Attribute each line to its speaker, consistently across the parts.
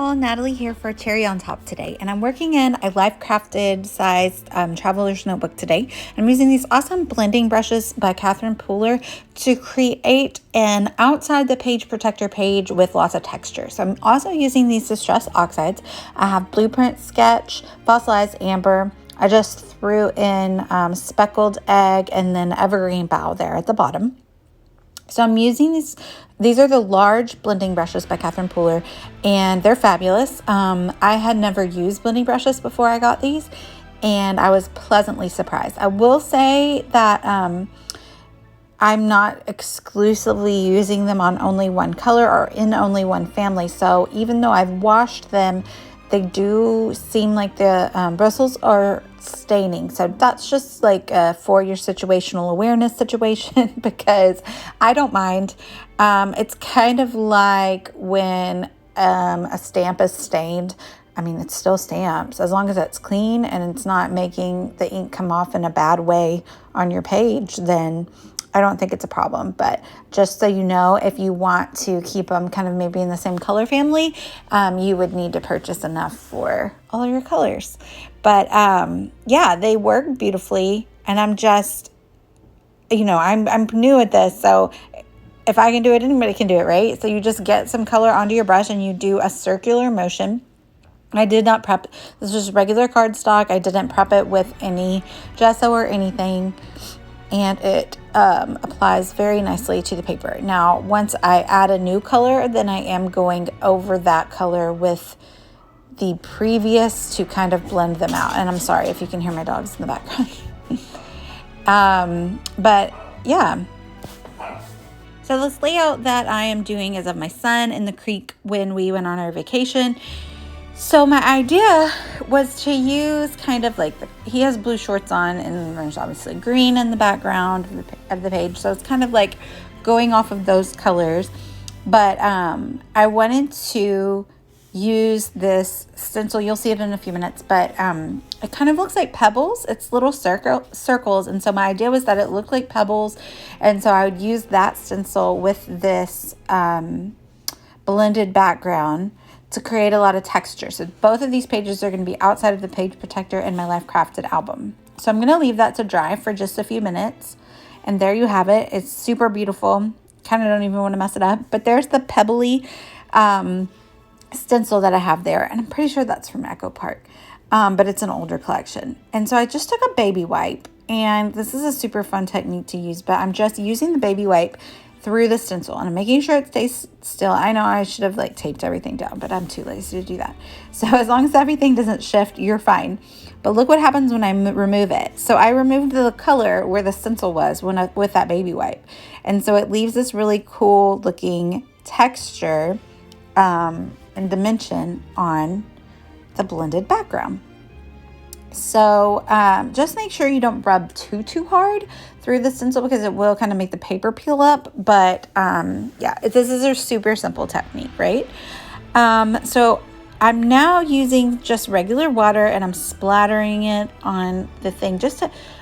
Speaker 1: all, Natalie here for Cherry on Top today, and I'm working in a life crafted sized traveler's notebook today. I'm using these awesome blending brushes by Catherine Pooler to create an outside the page protector page with lots of texture. So I'm also using these distress oxides. I have Blueprint Sketch, Fossilized Amber. I just threw in Speckled Egg and then Evergreen Bough there at the bottom. So I'm using these are the large blending brushes by Catherine Pooler, and they're fabulous. I had never used blending brushes before I got these, and I was pleasantly surprised. I will say that I'm not exclusively using them on only one color or in only one family. So even though I've washed them, they do seem like the bristles are staining. So that's just like for your situational awareness situation, because I don't mind. It's kind of like when a stamp is stained. I mean, it's still stamps as long as it's clean and it's not making the ink come off in a bad way on your page, then I don't think it's a problem. But just so you know, if you want to keep them kind of maybe in the same color family, you would need to purchase enough for all of your colors. But yeah, they work beautifully, and I'm just, I'm new at this, so if I can do it, anybody can do it, right? So you just get some color onto your brush and you do a circular motion. I did not prep. This was just regular cardstock. I didn't prep it with any gesso or anything, and it applies very nicely to the paper. Now, once I add a new color, then I am going over that color with the previous to kind of blend them out. And I'm sorry if you can hear my dogs in the background. But yeah. So this layout that I am doing is of my son in the creek when we went on our vacation. So my idea was to use kind of like, he has blue shorts on and there's obviously green in the background of the page. So it's kind of like going off of those colors. But I wanted to use this stencil. You'll see it in a few minutes, but it kind of looks like pebbles. It's little circles. And so my idea was that it looked like pebbles. And so I would use that stencil with this blended background to create a lot of texture. So both of these pages are going to be outside of the page protector in my Life Crafted album. So I'm going to leave that to dry for just a few minutes. And there you have it. It's super beautiful. Kind of don't even want to mess it up. But there's the pebbly stencil that I have there. And I'm pretty sure that's from ACOT. But it's an older collection. And so I just took a baby wipe. And this is a super fun technique to use. But I'm just using the baby wipe through the stencil, and I'm making sure it stays still. I know I should have like taped everything down, but I'm too lazy to do that. So as long as everything doesn't shift, you're fine. But look what happens when I remove it. So I removed the color where the stencil was with that baby wipe. And so it leaves this really cool looking texture and dimension on the blended background. So just make sure you don't rub too hard through the stencil, because it will kind of make the paper peel up. But yeah, this is a super simple technique, right? So I'm now using just regular water, and I'm splattering it on the thing,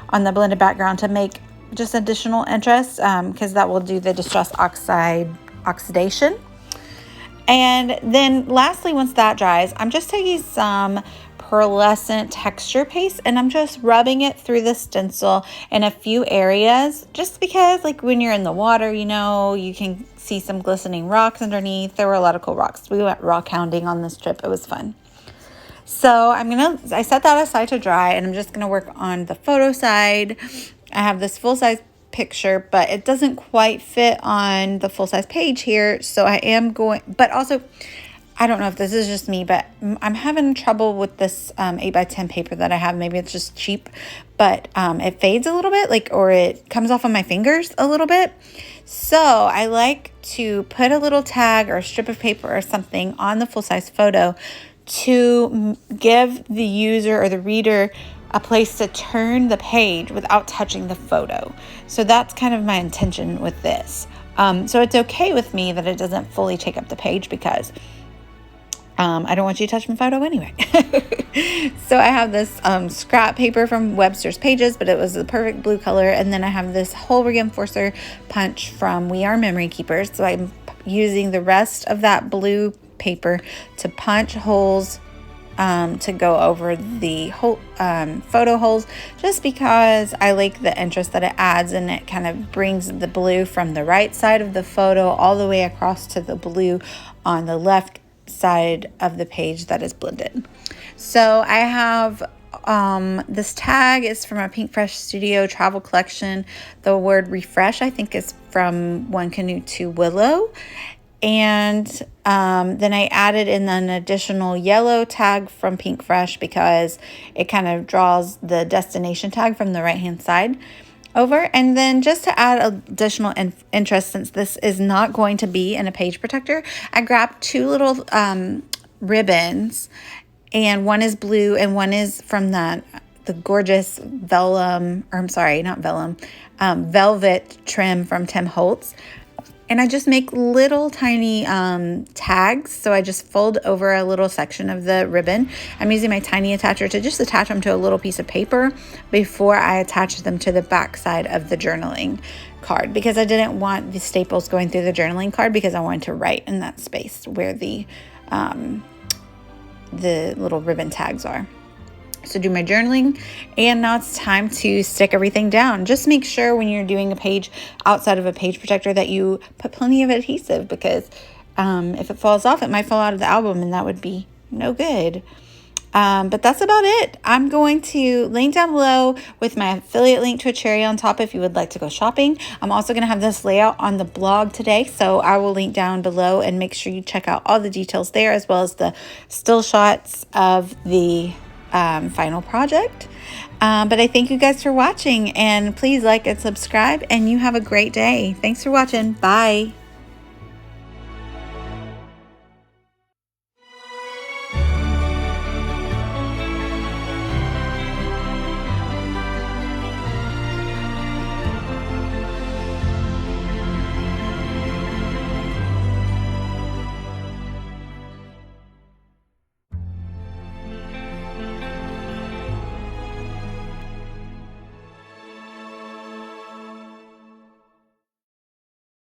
Speaker 1: on the blended background, to make just additional interest, because that will do the distress oxidation. And then lastly, once that dries, I'm just taking some pearlescent texture paste, and I'm just rubbing it through the stencil in a few areas, just because like when you're in the water, you can see some glistening rocks underneath. There were a lot of cool rocks. We went rock hounding on this trip. It was fun. So I set that aside to dry, and I'm just gonna work on the photo side. I have this full-size picture, but it doesn't quite fit on the full-size page here, so I am going, but also I don't know if this is just me, but I'm having trouble with this 8x10 paper that I have. Maybe it's just cheap, but it fades a little bit, or it comes off on my fingers a little bit. So I like to put a little tag or a strip of paper or something on the full-size photo to give the user or the reader a place to turn the page without touching the photo. So that's kind of my intention with this. So it's okay with me that it doesn't fully take up the page, because I don't want you to touch my photo anyway. So I have this scrap paper from Webster's Pages, but it was the perfect blue color. And then I have this whole reinforcer punch from We Are Memory Keepers. So I'm using the rest of that blue paper to punch holes to go over the whole photo holes, just because I like the interest that it adds, and it kind of brings the blue from the right side of the photo all the way across to the blue on the left side of the page that is blended. So I have this tag is from a Pink Fresh Studio travel collection. The word refresh, I think, is from One Canoe to Willow. And then I added in an additional yellow tag from Pink Fresh because it kind of draws the destination tag from the right hand side over. And then just to add additional interest, since this is not going to be in a page protector, I grabbed two little ribbons, and one is blue and one is from the gorgeous velvet trim from Tim Holtz. And I just make little tiny tags. So I just fold over a little section of the ribbon. I'm using my tiny attacher to just attach them to a little piece of paper before I attach them to the back side of the journaling card, because I didn't want the staples going through the journaling card, because I wanted to write in that space where the little ribbon tags are. So do my journaling, and now it's time to stick everything down. Just make sure when you're doing a page outside of a page protector that you put plenty of adhesive, because if it falls off, it might fall out of the album, and that would be no good. But that's about it. I'm going to link down below with my affiliate link to a cherry on top if you would like to go shopping. I'm also going to have this layout on the blog today, so I will link down below, and make sure you check out all the details there, as well as the still shots of the final project. But I thank you guys for watching, and please like and subscribe, and you have a great day. Thanks for watching. Bye.